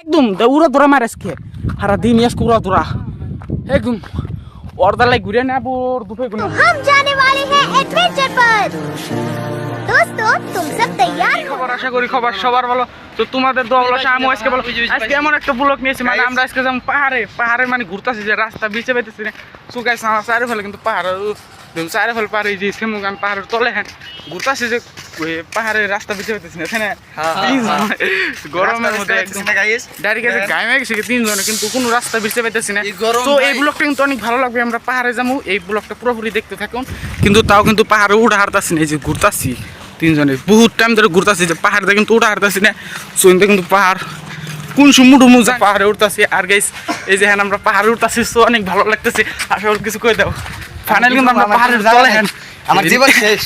একদম উড়া ধরা মারে আজকে সারা দিন আজকে উড়া ধরা একদম ওরদালাই ঘুরে নেব দুপুরে গুলো हम जाने वाले हैं एडवेंचर पर दोस्तों तुम सब तैयार हो খবর আশা করি খবর সবার ভালো তো তোমাদের দোয়া ভালো আমি আজকে বলো আজকে এমন একটা ব্লগ নিয়েছি মানে আমরা আজকে যেমন পাহাড়ে মানে ঘুরতেছি যে রাস্তা বিচে পাইতেছি না সুগাই চারে ফেলে কিন্তু পাহাড় চারে ফেলে পাহাড়ে যে সেমুক আমি পাহাড়ের তলে হ্যাঁ ঘুরতেছি যে পাহাড়ের রাস্তা বিচে পাইতেছি না গরমের মধ্যে ডাইরেক্ট গায়ে গেছে তিনজনে কিন্তু কোনো রাস্তা বিচে পাইতেছি না তো এই ব্লগটা কিন্তু অনেক ভালো লাগবে আমরা পাহাড়ে যাবো এই ব্লগটা পুরোপুরি দেখতে থাকুন কিন্তু তাও কিন্তু পাহাড়ে উঠে হারতাছি না এই যে ঘুরতাছি তিনজনে বহুত টাইম ধরে ঘুরতেছি যে পাহাড়ে কিন্তু উঠা হারতেছি না শুনতে কিন্তু পাহাড় কোন মুঠু যা পাহাড়ে উঠতেছি আর গাইস এই যে হ্যাঁ আমরা পাহাড়ে উঠতেছি তো অনেক ভালো লাগতেছে আসলে কিছু কই দাও ফাইনাল কিন্তু আমরা পাহাড়ে চলে হ্যাঁ আমার জীবন শেষ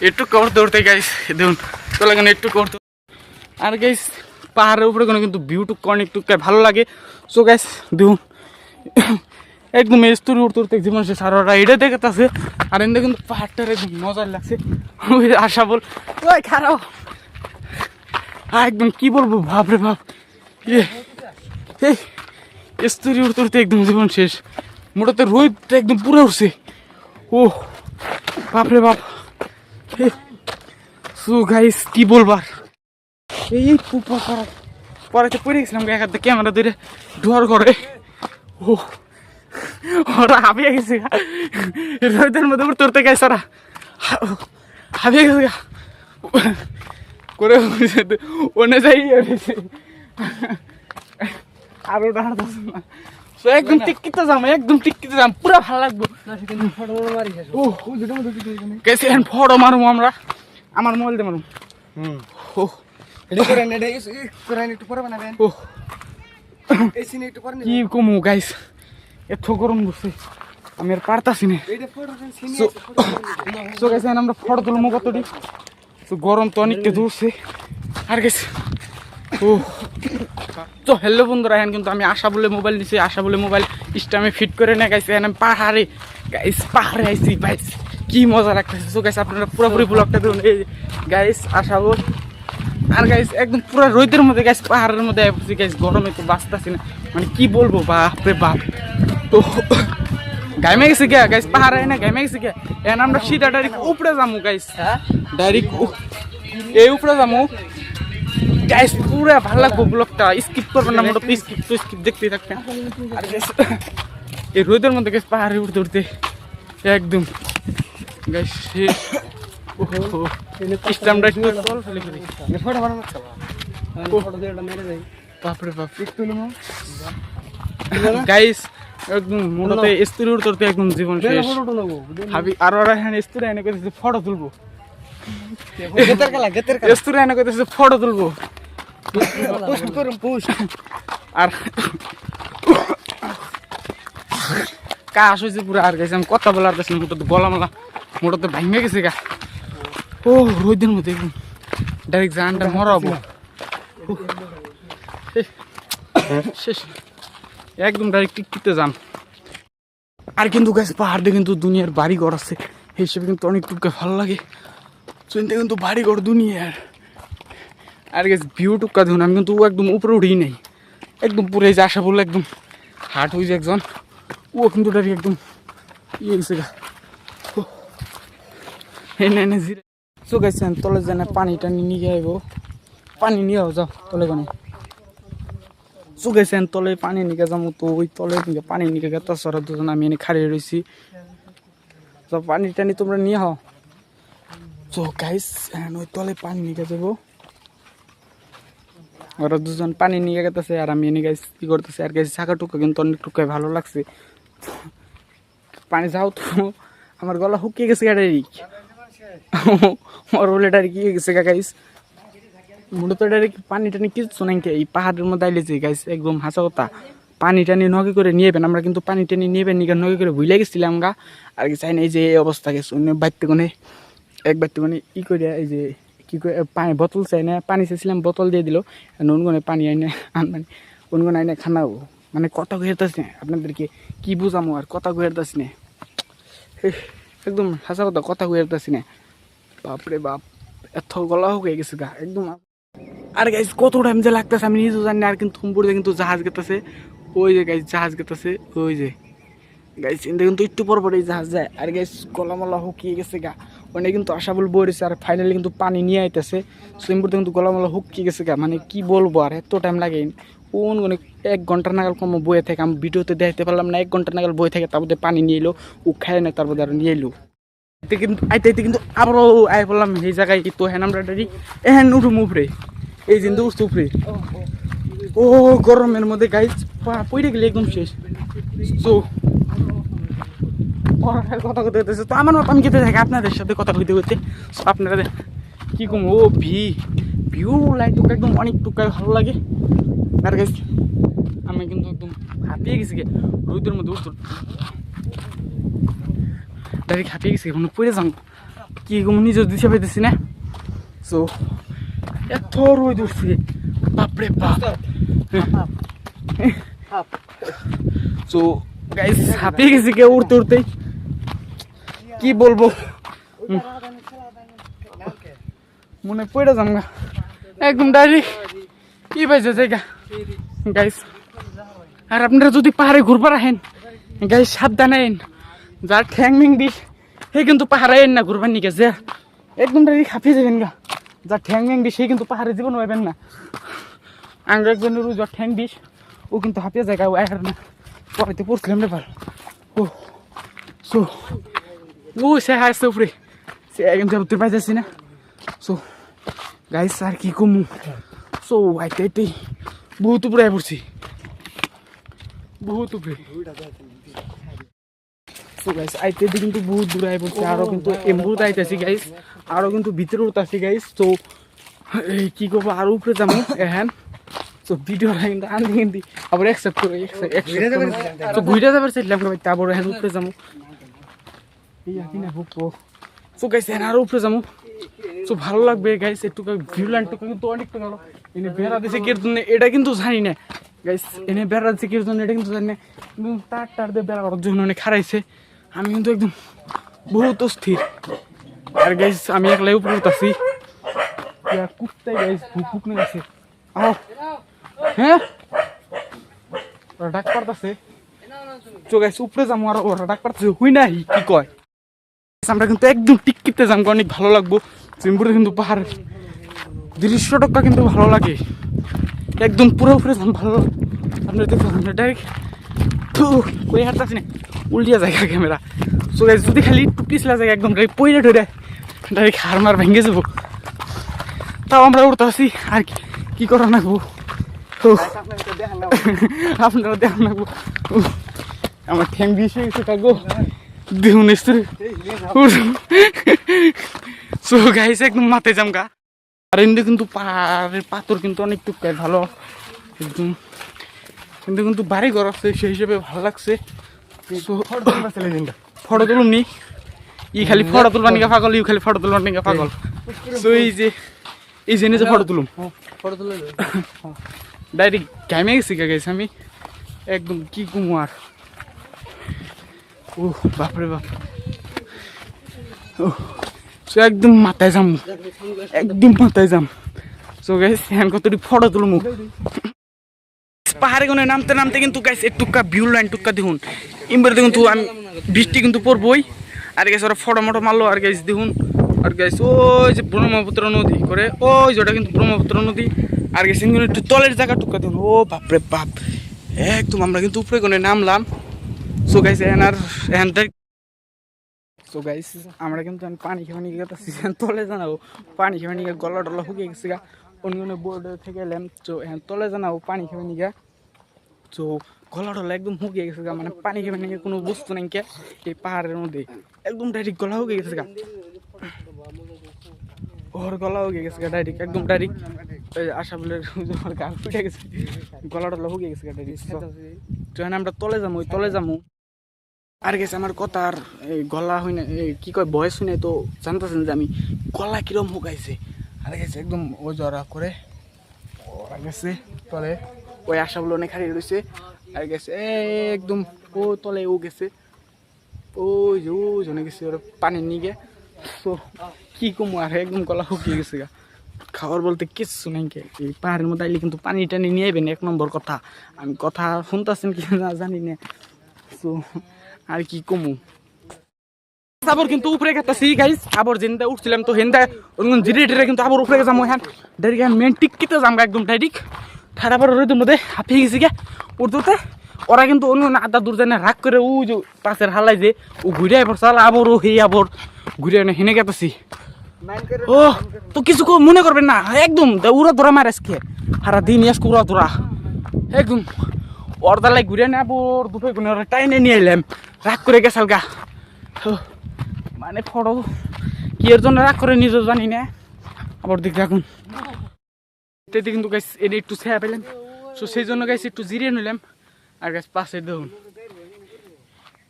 একটু করতে উঠতে গাইস দেখুন চলে গেলে একটু করতে আর গাইস পাহাড়ের উপরে কোনো কিন্তু ভিউটুক অনেকটুক ভালো লাগে সো গাইস দেখুন একদম স্তরে উঠতে উঠতে জীবন সে সারা এটা দেখতেছে আর এনে কিন্তু পাহাড়টার একদম মজার লাগছে ওই আশা বল ওই খারাপ একদম কি বলবো বাপরে বাপ স্তরে উঠতে উঠতে একদম জীবন শেষ মোটাতে রোদটা একদম পুরো উঠছে ও বাপরে বাপ সো গাইস কি বলবার এই পুপা করা পরে পড়ে গেছিলাম এক হাতে ক্যামেরা ধরে ডর করে ও ওরা হাবিয়ে গেছে রোদের মধ্যে উঠতে উঠতে গেছে ওরা হাবিয়ে গেছে করে ওনে যাই আর ওটা হাঁটতেছে না একদম টিকিতে যাম একদম টিকিতে যাম পুরো ভালো লাগবো কেসে ফটো মারবো আমরা আমার মোবাইল দিয়ে মারবো ও কি কমু গাইস এত গরম বসে আমি আর পারতাছি না আমরা ফটো তুলবো কতটি গরম তো অনেকটা ধরছে আর গেছে ও তো হ্যালো বন্ধুরা এখন কিন্তু আমি আশা বলে মোবাইল নিছি আশা বলে মোবাইল স্টামে ফিট করে নিয়ে গেছে আমি পাহাড়ে গাইস পাহাড়ে আইসি গাইস কি মজা লাগতেছে তো গাইস আপনারা পুরোপুরি ব্লগটা দেখুন এই গাইস আশা বল আর গাইস একদম পুরো রোদের মধ্যে গাইস পাহাড়ের মধ্যে আসছি গাইস গরমে তো বাঁচতেছি না মানে কি বলবো বাপরে বাপ তো গাইমে গেছে কে গাইস পাহাড়ে না গাইমে গেছে কে এখন আমরা সিধা ডাইরেক্ট উপরে যাবো গাইস ডাইরেক্ট এই উপরে যাবো গাইস পুরো ভালো লাগবো ব্লগটা স্কিপ করবেন না মোটা স্কিপ দেখতেই থাকবেন আর গাইস এই রোদের মধ্যে গাইস পাহাড়ে উঠতে উঠতে একদম গাইস স্টামটা একটু জল ফেলে ফেলি ফটো বানানো ফটো দিয়ে এটা মেরে যাই বাপরে বাপ একটু লমো গাইস একদম মোটাতে স্তরে উঠতে উঠতে একদম জীবন শেষ ভাবি আর ওরা হ্যাঁ স্তরে এনে কইতেছে ফটো তুলবো স্তরে এনে কইতেছে ফটো তুলবো পোস্ট করুন পোস্ট আর কাশ হয়েছে পুরো আর গেছে আমি কথা বলার কাছে মোটাতে গলা মালা মোটাতে ভাঙে গেছে গা ও রোদের মধ্যে একদম ডাইরেক্ট জানটা মরাবো শেষ একদম ডাইরেক্ট টিকতে যান আর কিন্তু গাছ পাহাড়ে কিন্তু দুনিয়ার বাড়ি ঘর আছে এই হিসেবে কিন্তু অনেক টুকা ভালো লাগে শুনতে কিন্তু বাড়ি ঘর দুনিয়ার আর গেছে ভিউ টুকা দেখুন আমি কিন্তু একদম উপরে উঠেই নাই একদম পুরো যে আসা বললো একদম হাট হয়েছে একজন ও কিন্তু ডাইরেক্ট একদম ইয়ে গেছে গা এনে জিরে তো গেছেন তলে জানে পানি টানি নিয়ে আইব পানি নিয়ে যাও তলে কোনে চুগেছেন তলে পানি নিয়ে যাবো তো ওই তলে পানি নিয়ে গেছে সরা দুজন আমি এনে খাড়িয়ে রয়েছি তো পানি টানি তোমরা নিয়ে হও তো গাইস ওই তলে পানি নিয়ে যাবো ওরা দুজন পানি নিয়ে গেছে আর আমি এনে গাইস কি করতেছি আর গাইস শাখা টুকা কিন্তু অনেক টুকায় ভালো লাগছে পানি যাও তো আমার গলা হুকিয়ে গেছে গাড়ি ওর বলে ডাইরেক্ট কি গেছে গাইস মূলত ডাইরেক্ট পানি টানি কিছু নাই এই পাহাড়ের মধ্যে আইলেছে গাইস একদম হাসা কথা পানি টানি নগে করে নিয়েবেন আমরা কিন্তু পানি টানি নিয়েবেন নিয়ে নগে করে ভুলে গেছিলাম গা আর কি চাই না এই যে এই অবস্থা গেছে অন্য বাড়িতে কোনে এক বাড়িতে মানে ই করে এই যে কি করে পানি বোতল চাই না পানি চাইছিলাম বোতল দিয়ে দিল নুন গনে পানি আইনে আনবানি কোন কোন আইনে খানাও মানে কথা কইতাছি না আপনাদেরকে কি বুঝামো আর কথা কইতাছি না একদম হাসা কথা কইতাছি না বাপরে বাপ এত গলা হয়ে গেছে গা একদম আর গাইস কত টাইম যে লাগতেছে আমি নিজেও জানি না। আর কিন্তু উপরে কিন্তু জাহাজ গেতেছে, ওই যে গাইস জাহাজ গেতেছে, ওই যে গাইস এখান কিন্তু একটু পর পরে জাহাজ যায়। আর গাইস গলামলা হুকিয়ে গেছে গা, ওখানে কিন্তু আশাবল বইছে। আর ফাইনালি কিন্তু পানি নিয়ে আইতেছে, সুইমপুরতে কিন্তু গলামলা হুকিয়ে গেছে গা। মানে কি বলবো, আর এত টাইম লাগে কোন মানে 1 ঘন্টা নাগাল কম বয়ে থেকে আমি ভিডিওতে দেখতে পারলাম না। 1 ঘন্টা নাগাল বয়ে থেকে তার মধ্যে পানি নিয়ে এলো, ও খায় না, তার মধ্যে আর নিয়ে এলো। কিন্তু আইতে কিন্তু আবারও আই বললাম এই জায়গায় তো হ্যাঁ আমরা ডারি এহেন উঠুম উপরে, এই জিন্দু উঠছে উপরে। ও গরমের মধ্যে গাইজ পড়ে গেলে একদম শেষ। তো কথা কথা হইতেছে তো আমার মতো আমি খেতে থাকি আপনাদের সাথে কথা কইতে কইতে। সো আপনারা কি কম ও ভিউ লাইট টুকা একদম অনেক টুকাই ভালো লাগে। আর গাইজ আমি কিন্তু একদম হাঁপিয়ে গেছি গে রোদের মধ্যে উঠতে, ডাইরেক্ট হাঁপিয়ে গেছি, মানে পড়ে যাম কি কম নিজের দিশে পাইতেছি না। সো এত রোদ উঠছে বাপরে বাপ। সো গাইস হাঁপিয়ে গেছি কে উঠতে উঠতেই, কি বলবো মনে পড়ে যাম গা একদম ডাইরেক্ট কি পাইছে জায়গা গাইস। আর আপনারা যদি পাহাড়ে ঘুরবার আহেন গাইস সাবধানে আইন, যার ঠ্যাং মিং বিষ সে কিন্তু পাহাড়ে আইন না ঘুরবার নিকে, যে একদম ডাইরেক্ট হাঁপিয়ে যাবেন গা। যার ঠ্যাং মিং বিষ সে কিন্তু পাহাড়ে জীবন হইবেন না। আঙ্গ একজনের যার ঠ্যাং বিষ ও কিন্তু হাঁপিয়ে জায়গা ও আয়ার না, পড়াইতে পড়ছিলাম ব্যাপার। ও সো ও সে হাসছে উপরে, সে কিন্তু উঠতে পাইতেছি না। সো গাইস আর কি কমু, সো আইতে আইতে বহুত উপরে আয় পড়ছি, বহুত উপরে। সো গাইস আইতে কিন্তু বহুত দূরে আয় পড়ছে, আরও কিন্তু এমবুত আইতেছি গাইস, আরও কিন্তু ভিতরে উঠতেছি গাইস। তো এই কি করবো আর উপরে যাবো এখন। তো ভিডিওটা কিন্তু আনতে কিন্তু আবার অ্যাকসেপ্ট করে তো ঘুরে যাবার চাইলাম আবার এখন উপরে যাবো। সো গাইস এখন আরও উপরে যাবো, সো ভালো লাগবে গাইস। একটু ভিউ লাইনটুকু কিন্তু অনেকটা ভালো। এনে বেড়া দিয়েছে কির জন্য এটা কিন্তু জানি না গাইস, এনে বেড়া দিয়েছে কির জন্য এটা কিন্তু জানি না, কিন্তু তার দিয়ে বেড়া করার জন্য অনেক খারাইছে। আমি কিন্তু একদম বহুত অস্থির। আর গাইস আমি একলাই উপরে উঠতেছি, কুত্তাই গাইস ভুক না গেছে। আও হ্যাঁ ওরা ডাক পারতেছে, তো গাইস উপরে যাবো আর ওরা ডাক পারতেছে হুই নাই কি কয়। আমরা কিন্তু একদম টিকিতে যাম, অনেক ভালো লাগবো। সিম্পুরে কিন্তু পাহাড়ের দৃশ্যটা কিন্তু ভালো লাগে, একদম পুরো উপরে যাম ভালো। আপনারা দেখুন আমরা ডাইরেক্ট কই হাঁটতেছি না, উল্টিয়া জায়গা ক্যামেরা। সো গাইস যদি খালি একটু পিছলা জায়গা একদম ডাইরেক্ট পইরা ঠরে ডাইরেক্ট হার মার ভেঙে যাবো, তাও আমরা উঠতে আসি। আর কি করা নাকবো আপনারা দেখুন নাকবো, আমার ঠ্যাং বিষ হয়ে গেছে কাকু দেখুন। সো গাইস একদম মাথায় জামগা। আর এমনি কিন্তু পাহাড়ের পাথর কিন্তু অনেক টুকায় ভালো একদম, কিন্তু কিন্তু বাড়ি ঘর আছে সেই হিসেবে ভালো লাগছে। ফটো তুলুন নি ই খালি ফটো তুলবার নিকা পাগল, ইউ খালি ফটো তুলবার নিকা পাগল। সো এই যে নিজে ফটো তুলুম, ফটো তুলে ডাইরেক্ট ঘামে গেছি গাইস আমি একদম কি কুমার। ও বাপরে বাপ, ও সো একদম মাথায় যাম, একদম মাথায় যাম। সো গাইস হ্যান কতটি ফটো তুলমু পাহাড়ে কোনে নামতে নামতে কিন্তু গাইস একটুকা ভিউ লাইন টুকা দেখুন ইমবার দেখুন। তো আমি বৃষ্টি কিন্তু পড়বই। আর গাইস ওরা ফটো মটো মারলো। আর গাইস দেখুন, আর গাইস ওই যে ব্রহ্মপুত্র নদী করে ওই যেটা কিন্তু ব্রহ্মপুত্র নদী। আর গাইস একটু তলের জায়গা টুকা দেখুন, ও বাপরে বাপ একদম আমরা কিন্তু উপরে কোনে নামলাম। সো গাইস সো গাইস আমরা কিন্তু পানি খেয়ে নিয়ে গেছি তলে জানাবো, পানি খেয়ে নিয়ে গলা টলা শুকিয়ে গেছে গা, অন্য বোর্ড থেকে এলাম। তো এখন তলে জানাবো পানি খেয়ে নিয়ে, তো গলা টলা একদম শুকিয়ে গেছে গা, মানে পানি খেয়ে নিয়ে কোনো বস্তু নাই কে এই পাহাড়ের মধ্যে একদম ডাইরেক্ট গলা শুকিয়ে গেছে গা, ওর গলা শুকিয়ে গেছে গা ডাইরেক্ট একদম ডাইরেক্ট। আশা বলে আমার গাল ফুটে গেছে, গলা টলা শুকিয়ে গেছে গা ডাইরেক্ট। তো এখন আমরা তলে যাবো, ওই তলে যাবো। আর গেছে আমার কথার এই গলা হয় না কি কয় বয়স হয় নাই, তো জানতেছেন যে আমি গলা কিরম শুকাইছে। আর গেছে একদম ও জড়া করে ওরা গেছে তলে, ওই আশাগুলো অনেক হারিয়ে রয়েছে। আর গেছে একদম ও তলে ও গেছে, ওই যে ও জনে গেছে ওরা পানি নিয়ে গে। তো কি কমো আর একদম গলা শুকিয়ে গেছে গা। খাবার বলতে কিচ্ছু নাই কে, এই পাহাড়ের মধ্যে আইলে কিন্তু পানি টানি নিয়ে আইবেন, 1 নম্বর কথা। আমি কথা শুনতেছেন কি না জানি না, তো আর কি কমু। আবার কিন্তু উপরে গেতাছি গাইস, আবার যেনটা উঠছিলাম তো হেনটা জিরে টিরে কিন্তু আবার উপরে গেছাম, ওখান ডাইরেক্ট মেন টিকিতে যামগা একদম ডাইরেক্ট। ঠাড়া পর রোদের মধ্যে হাঁপিয়ে গেছি গে উঠতে। ওরা কিন্তু অন্য আধা দূর যায় না, রাগ করে ও যে পাশের হালাই যে ও ঘুরে আবার চাল, আবার ও হে আবার ঘুরে হেনে গেতাছি। ও তো কিছু মনে করবেন না, একদম উড়া ধরা মার আজকে সারা দিন আজকে উড়া ধরা একদম। অর্দালাই ঘুরে না আবার দুপুরে গুনে ওরা টাইনে নিয়ে এলাম, রাগ করে গেছাল গা। মানে ফটো কি এর জন্য রাগ করে নিজেও জানি না। আবার দেখতে এখন এতে কিন্তু গাছ এটা একটু ছেয়া পেলাম, তো সেই জন্য গাছ একটু জিরিয়ে নিলাম। আর গাছ পাশে দেখুন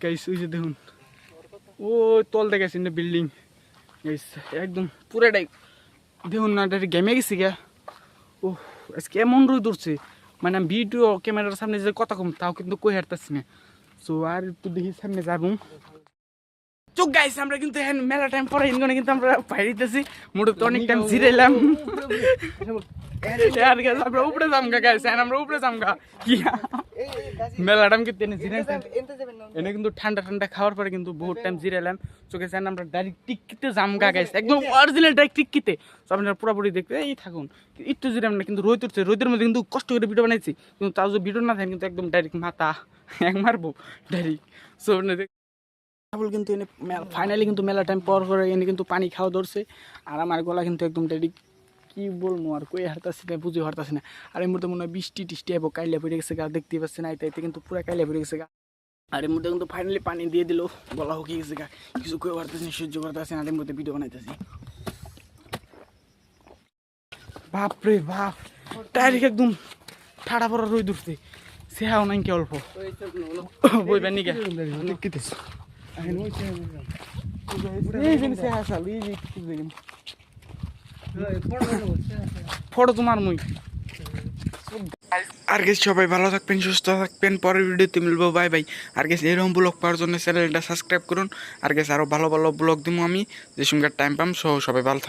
গাইস, ওই যে দেখুন ও তল দেখেছি না বিল্ডিং গাইস, একদম পুরাটাই দেখুন না, এটা গেমে গেছি গা। ও আজকে এমন রোদ উঠছে, মানে আমি ভিডিও ক্যামেরার সামনে যে কথা কম তাও কিন্তু কই হারতাছি না। তো আর একটু দেখি সামনে যাবো। তো গাইস আমরা কিন্তু এখন মেলা টাইম পরে এখানে কিন্তু আমরা বাইরেতেছি, মোটে তো অনেক টাইম জিরাইলাম। আর গাইস আমরা উপরে যামগা গাইস, আমরা উপরে যামগা কি মেলা টাইম কিন্তু এনে জিরাইলাম, এনে কিন্তু ঠান্ডা ঠান্ডা খাওয়ার পরে কিন্তু বহুত টাইম জিরাইলাম। তো গাইস আমরা ডাইরেক্ট টিকিতে যামগা গাইস, একদম অরিজিনাল ডাইরেক্ট টিকিতে। তো আপনারা পুরোপুরি দেখতে এই থাকুন, একটু জিরাম না কিন্তু রোদ উঠছে, রোদের মধ্যে কিন্তু কষ্ট করে ভিডিও বানাইছি, কিন্তু তাও যদি ভিডিও না থাকে কিন্তু একদম ডাইরেক্ট মাথা এক মারবো ডাইরেক্ট। সো কিন্তু এনে ফাইনালি কিন্তু মেলা টাইম পর করে এনে কিন্তু পানি খাওয়া ধরছে। আর আমার গলা কিন্তু একদম ডাইরেক্ট কি বলবো আর কই হারতাছি না, বুঝে হারতাছি না। আর এর মধ্যে মনে হয় বৃষ্টি টিষ্টি এবং কাইলে পড়ে গেছে গা, দেখতে পাচ্ছি না এতে কিন্তু পুরো কাইলে পড়ে গেছে গা। আর এর মধ্যে কিন্তু ফাইনালি পানি দিয়ে দিল, গলা হুকিয়ে গেছে গা, কিছু কই হারতাছি না, সহ্য করতেছি না। এর মধ্যে ভিডিও বানাইতেছি, বাপরে বাপ ডাইরেক্ট একদম ঠাড়া পড়া রই ধরছে, সেহাও নাই কি অল্প বইবেন নিকে ফটো তোমার মুই। আর গেছি সবাই ভালো থাকবেন, সুস্থ থাকবেন, পরের ভিডিওতে মিলবো, বাই বাই। আর গেছি এরকম ব্লগ পাওয়ার জন্য চ্যানেলটা সাবস্ক্রাইব করুন। আর গেছি আরও ভালো ভালো ব্লগ দিব আমি যে সঙ্গে টাইম পাম। সবাই ভালো থাকবেন।